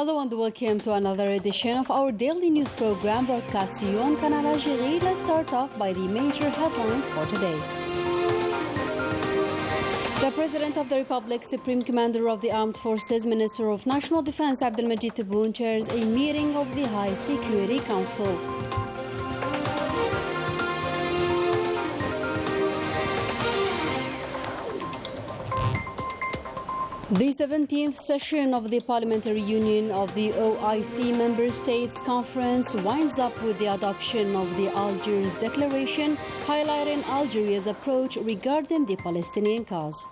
Hello and welcome to another edition of our daily news program broadcast to you on Canal Algérie. Let's start off by the major headlines for today. The President of the Republic, Supreme Commander of the Armed Forces, Minister of National Defense Abdelmajid Tebboune chairs a meeting of the High Security Council. The 17th session of the Parliamentary Union of the OIC Member States Conference winds up with the adoption of the Algiers Declaration, highlighting Algeria's approach regarding the Palestinian cause.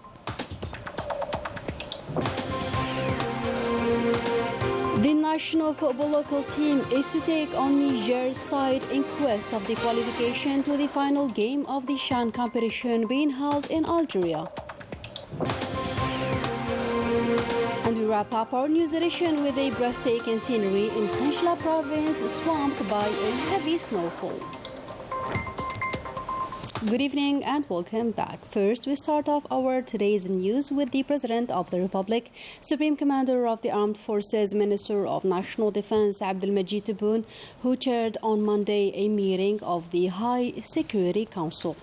The national football local team is to take on Niger's side in quest of the qualification to the final game of the CHAN competition being held in Algeria. And we wrap up our news edition with a breathtaking scenery in Khenchla province swamped by a heavy snowfall. Good evening and welcome back. First, we start off our today's news with the President of the Republic, Supreme Commander of the Armed Forces, Minister of National Defense Abdelmajid Tebboune, who chaired on Monday a meeting of the High Security Council.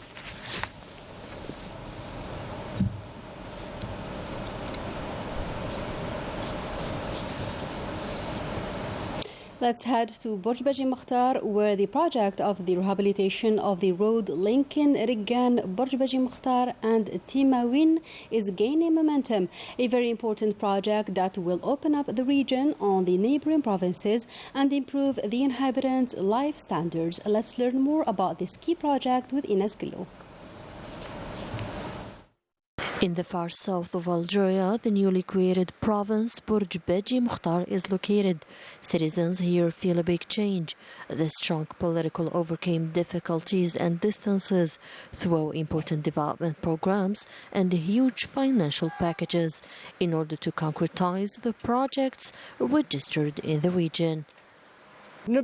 Let's head to Burj Baji Mukhtar, where the project of the rehabilitation of the road linking Riggan, Burj Baji Mukhtar and Timawin is gaining momentum. A very important project that will open up the region on the neighboring provinces and improve the inhabitants' life standards. Let's learn more about this key project with Ines Gillo. In the far south of Algeria, the newly created province Burj Baji Mukhtar is located. Citizens here feel a big change. The strong political overcame difficulties and distances through important development programs and huge financial packages in order to concretize the projects registered in the region. We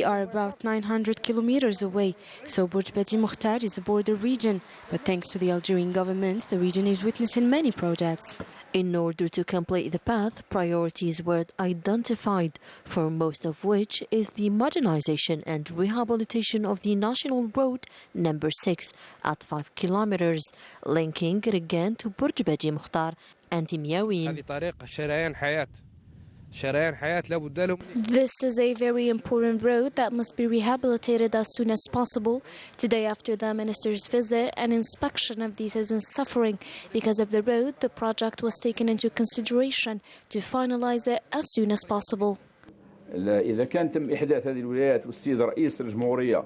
are about 900 kilometers away, so Burj Baji Mukhtar is a border region. But thanks to the Algerian government, the region is witnessing many projects. In order to complete the path, priorities were identified, for most of which is the modernization and rehabilitation of the national road number 6 at 5 kilometers, linking Riggan to Burj Baji Mukhtar and Timawin. This is a very important road that must be rehabilitated as soon as possible. Today, after the minister's visit and inspection of the citizens suffering because of the road, the project was taken into consideration to finalize it as soon as possible. إذا كان تم إحداث هذه الولايات والسيد رئيس الجمهورية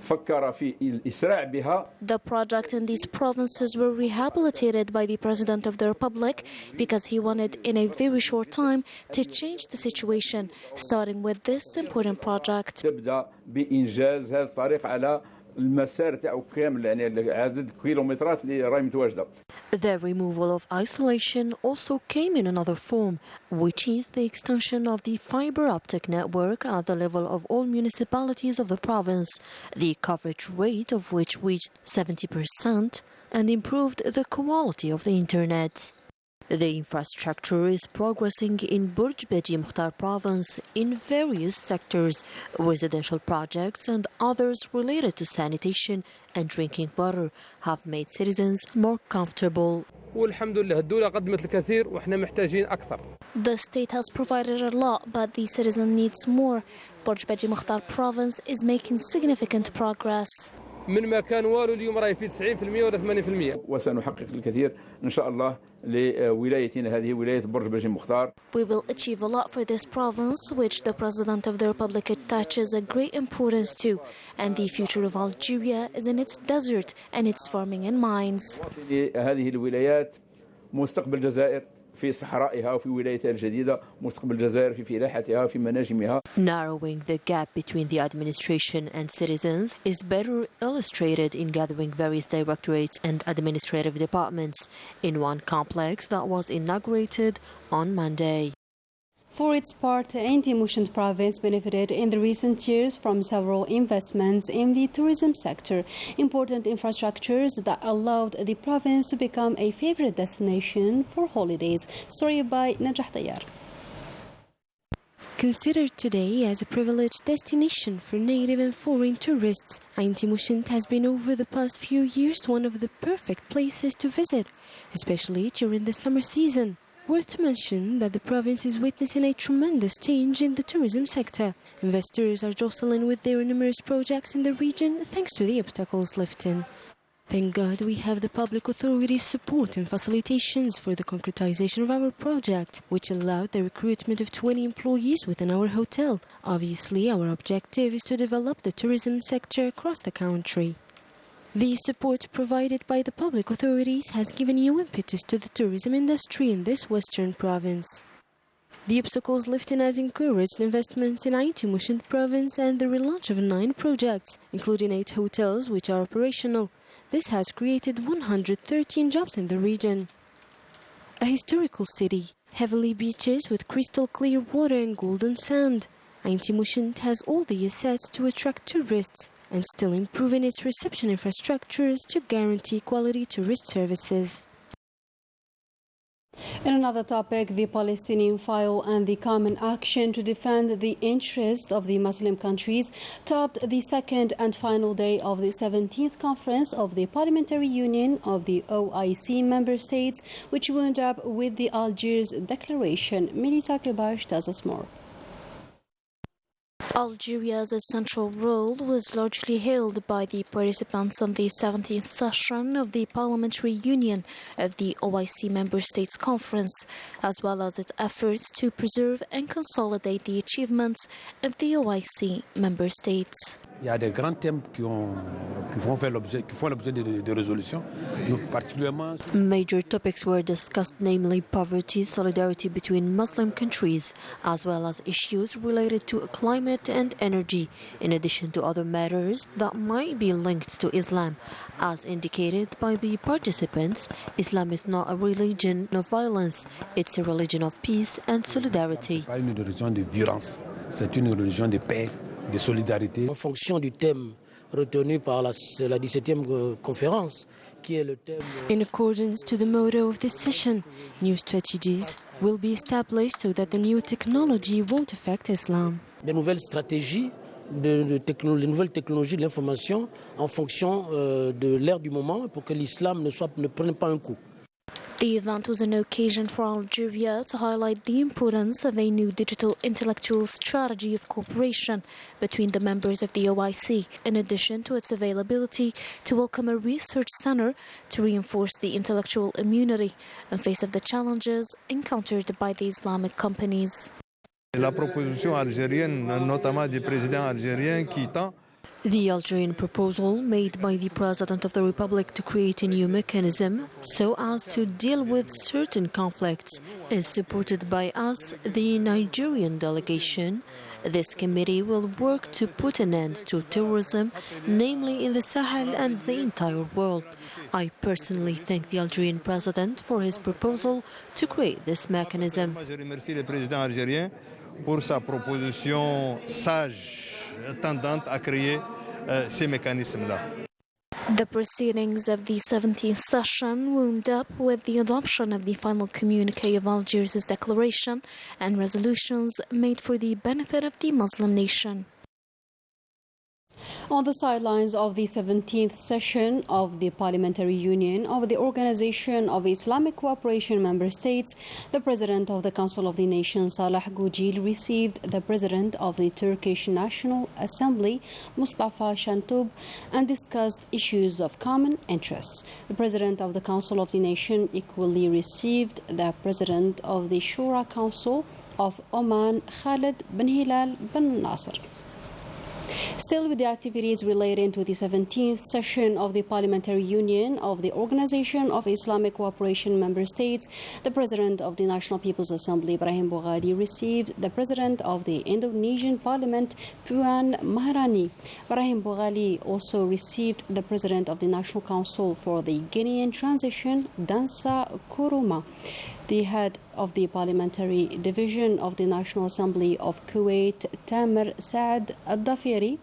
فكر في الإسراع بها. The project in these provinces were rehabilitated by the President of the Republic because he wanted in a very short time to change the situation, starting with this important project. تبدأ بإنجاز هذا الطريق على المسار تاعو كامل يعني عدد كيلومترات اللي راهي متواجدة. The removal of isolation also came in another form, which is the extension of the fiber optic network at the level of all municipalities of the province, the coverage rate of which reached 70% and improved the quality of the internet. The infrastructure is progressing in Burj Baji Mukhtar province in various sectors, residential projects and others related to sanitation and drinking water have made citizens more comfortable. The state has provided a lot, but the citizen needs more. Burj Baji Mukhtar province is making significant progress. من ما كان والو اليوم راهي في 90% ولا 80%. وسنحقق الكثير إن شاء الله لولايتنا هذه ولاية برج باجي مختار. We will achieve a lot for this province, which the President of the Republic attaches a great importance to, and the future of Algeria is in its desert and its farming and mines. هذه الولايات مستقبل الجزائر في صحرائها وفي ولايتها الجديدة، مستقبل الجزائر في فلاحتها في مناجمها. Narrowing the gap between the administration and citizens is better illustrated in gathering various directorates and administrative departments in one complex that was inaugurated on Monday. For its part, Inti province benefited in the recent years from several investments in the tourism sector, important infrastructures that allowed the province to become a favorite destination for holidays. Story by Najah Tayyar. Considered today as a privileged destination for native and foreign tourists, Inti has been over the past few years one of the perfect places to visit, especially during the summer season. Worth to mention that the province is witnessing a tremendous change in the tourism sector. Investors are jostling with their numerous projects in the region thanks to the obstacles lifting. Thank God we have the public authorities' support and facilitations for the concretization of our project, which allowed the recruitment of 20 employees within our hotel. Obviously, our objective is to develop the tourism sector across the country. The support provided by the public authorities has given new impetus to the tourism industry in this western province. The obstacles lifting has encouraged investments in Inti province and the relaunch of 9 projects, including 8 hotels which are operational. This has created 113 jobs in the region. A historical city, heavily beaches with crystal clear water and golden sand. Inti has all the assets to attract tourists and still improving its reception infrastructures to guarantee quality tourist services. In another topic, the Palestinian file and the common action to defend the interests of the Muslim countries topped the second and final day of the 17th conference of the Parliamentary Union of the OIC member states, which wound up with the Algiers Declaration. Melissa Klebash tells us more. Algeria's essential role was largely held by the participants on the 17th session of the Parliamentary Union of the OIC Member States Conference, as well as its efforts to preserve and consolidate the achievements of the OIC Member States. Il y a des grands thèmes qui font l'objet de résolutions, particulièrement. Major topics were discussed, namely poverty, solidarity between Muslim countries, as well as issues related to climate and energy, in addition to other matters that might be linked to Islam. As indicated by the participants, Islam is not a religion of violence, it's a religion of peace and solidarity. Ce n'est pas une religion de violence, c'est une religion de paix. De solidarité. En fonction du thème retenu par la 17e conférence, qui est le thème. In accordance to the motto of this session, new strategies will be established so that the new technology won't affect Islam. Des nouvelles stratégies, les nouvelles technologies de l'information en fonction de l'ère du moment pour que l'islam ne prenne pas un coup. The event was an occasion for Algeria to highlight the importance of a new digital intellectual strategy of cooperation between the members of the OIC, in addition to its availability to welcome a research center to reinforce the intellectual immunity in face of the challenges encountered by the Islamic companies. La proposition algérienne, notamment du président algérien qui tend. The Algerian proposal made by the President of the Republic to create a new mechanism so as to deal with certain conflicts is supported by us, the Nigerian delegation. This committee will work to put an end to terrorism, namely in the Sahel and the entire world. I personally thank the Algerian President for his proposal to create this mechanism. Je remercie le président algérien pour sa proposition sage tendante à créer ces mécanismes-là. The proceedings of the 17th session wound up with the adoption of the final communique of Algiers' declaration and resolutions made for the benefit of the Muslim nation. On the sidelines of the 17th session of the Parliamentary Union of the Organization of Islamic Cooperation Member States, the President of the Council of the Nation, Salah Goujil, received the President of the Turkish National Assembly, Mustafa Shantub, and discussed issues of common interests. The President of the Council of the Nation equally received the President of the Shura Council of Oman, Khalid bin Hilal bin Nasser. Still with the activities relating to the 17th session of the Parliamentary Union of the Organization of Islamic Cooperation Member States, the President of the National People's Assembly, Ibrahim Boghali, received the President of the Indonesian Parliament, Puan Maharani. Ibrahim Boghali also received the President of the National Council for the Guinean Transition, Dansa Kuruma. the head of the Parliamentary Division of the National Assembly of Kuwait, Tamer Saad Al-Dafiri,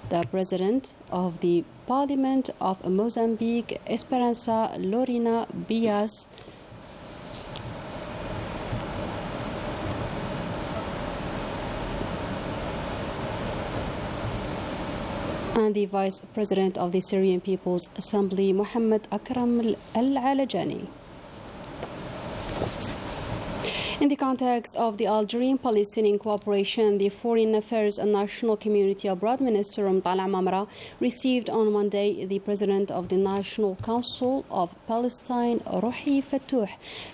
the President of the Parliament of Mozambique, Esperanza Lorena Bias, and the Vice President of the Syrian People's Assembly, Mohammed Akram Al-Alajani. In the context of the Algerian-Palestinian cooperation, the Foreign Affairs and National Community Abroad Minister Mtala Mamra received on Monday the President of the National Council of Palestine, Ruhi Fattouh.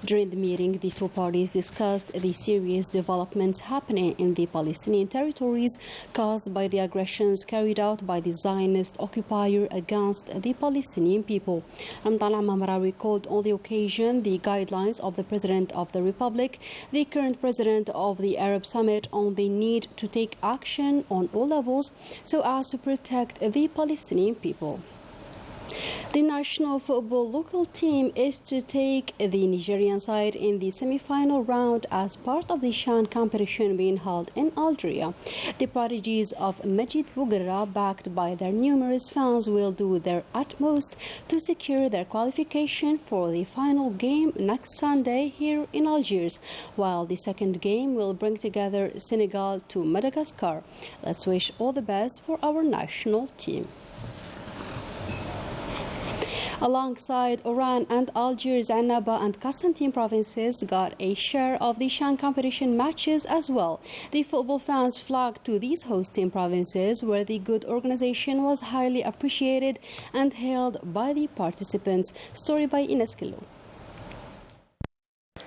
During the meeting, the two parties discussed the serious developments happening in the Palestinian territories caused by the aggressions carried out by the Zionist occupier against the Palestinian people. Mtala Mamra recalled on the occasion the guidelines of the President of the Republic, the current president of the Arab Summit, on the need to take action on all levels so as to protect the Palestinian people. The national football local team is to take the Nigerian side in the semi-final round as part of the CHAN competition being held in Algeria. The prodigies of Majid Bouguerra, backed by their numerous fans, will do their utmost to secure their qualification for the final game next Sunday here in Algiers, while the second game will bring together Senegal to Madagascar. Let's wish all the best for our national team. Alongside Oran and Algiers, Annaba and Constantine provinces got a share of the CHAN competition matches as well. The football fans flocked to these hosting provinces, where the good organization was highly appreciated and hailed by the participants. Story by Ines Killo.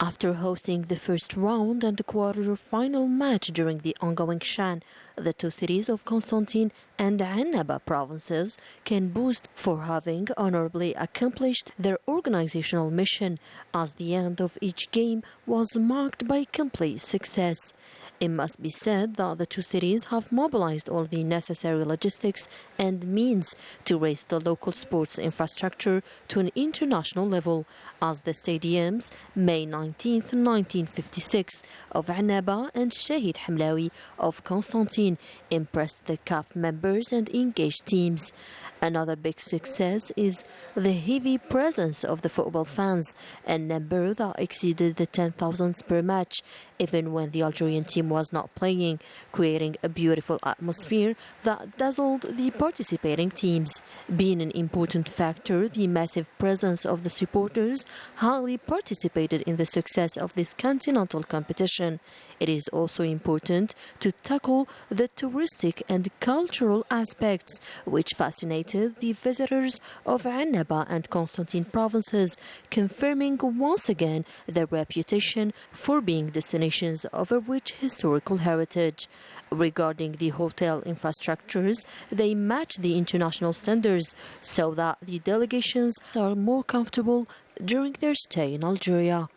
After hosting the first round and the quarter-final match during the ongoing CHAN, the two cities of Constantine and Annaba provinces can boast for having honorably accomplished their organizational mission, as the end of each game was marked by complete success. It must be said that the two cities have mobilized all the necessary logistics and means to raise the local sports infrastructure to an international level, as the stadiums May 19, 1956 of Annaba and Shahid Hamlawi of Constantine impressed the CAF members and engaged teams. Another big success is the heavy presence of the football fans, a number that exceeded the 10,000 per match, even when the Algerian team was not playing, creating a beautiful atmosphere that dazzled the participating teams. Being an important factor, the massive presence of the supporters highly participated in the success of this continental competition. It is also important to tackle the touristic and cultural aspects, which fascinated the visitors of Annaba and Constantine provinces, confirming once again their reputation for being destinations of a rich historical heritage. Regarding the hotel infrastructures, they match the international standards so that the delegations are more comfortable during their stay in Algeria.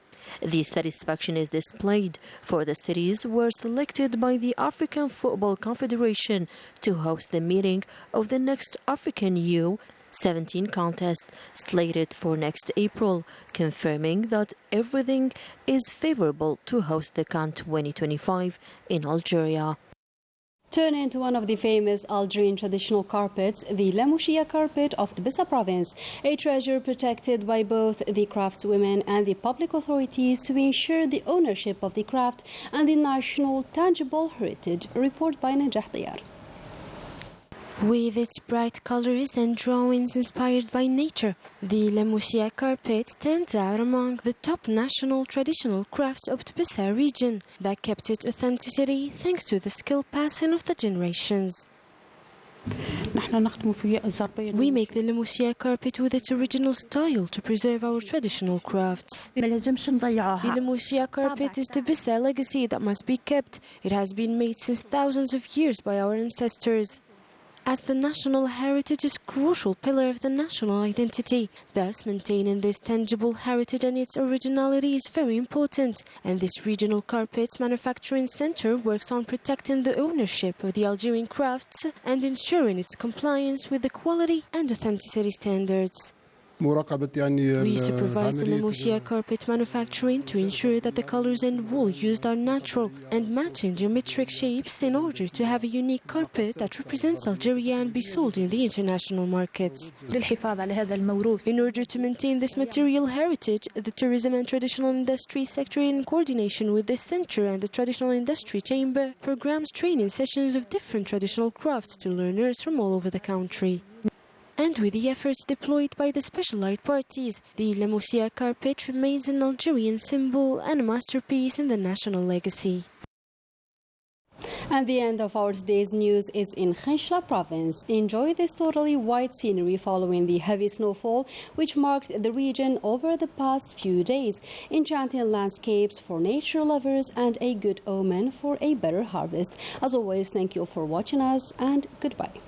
This satisfaction is displayed for the cities were selected by the African Football Confederation to host the meeting of the next African U17 contest slated for next April, confirming that everything is favorable to host the CAN 2025 in Algeria. Turning to one of the famous Algerian traditional carpets, the Lamouchia carpet of Tbissa province, a treasure protected by both the craftswomen and the public authorities to ensure the ownership of the craft and the national tangible heritage. Report by Najah Diyar. With its bright colors and drawings inspired by nature, the Lamouchia carpet stands out among the top national traditional crafts of the Tbissa region that kept its authenticity thanks to the skill passing of the generations. We make the Lamouchia carpet with its original style to preserve our traditional crafts. The Lamouchia carpet is the Tbissa legacy that must be kept. It has been made since thousands of years by our ancestors, as the national heritage is a crucial pillar of the national identity. Thus, maintaining this tangible heritage and its originality is very important, and this regional carpets manufacturing center works on protecting the ownership of the Algerian crafts and ensuring its compliance with the quality and authenticity standards. We supervise the Lemosia carpet manufacturing to ensure that the colors and wool used are natural and match in geometric shapes in order to have a unique carpet that represents Algeria and be sold in the international markets. In order to maintain this material heritage, the tourism and traditional industry sector, in coordination with this center and the traditional industry chamber, programs training sessions of different traditional crafts to learners from all over the country. And with the efforts deployed by the specialized parties, the Lemosia carpet remains an Algerian symbol and a masterpiece in the national legacy. And the end of our today's news is in Khenchla province. Enjoy this totally white scenery following the heavy snowfall which marked the region over the past few days. Enchanting landscapes for nature lovers and a good omen for a better harvest. As always, thank you for watching us and goodbye.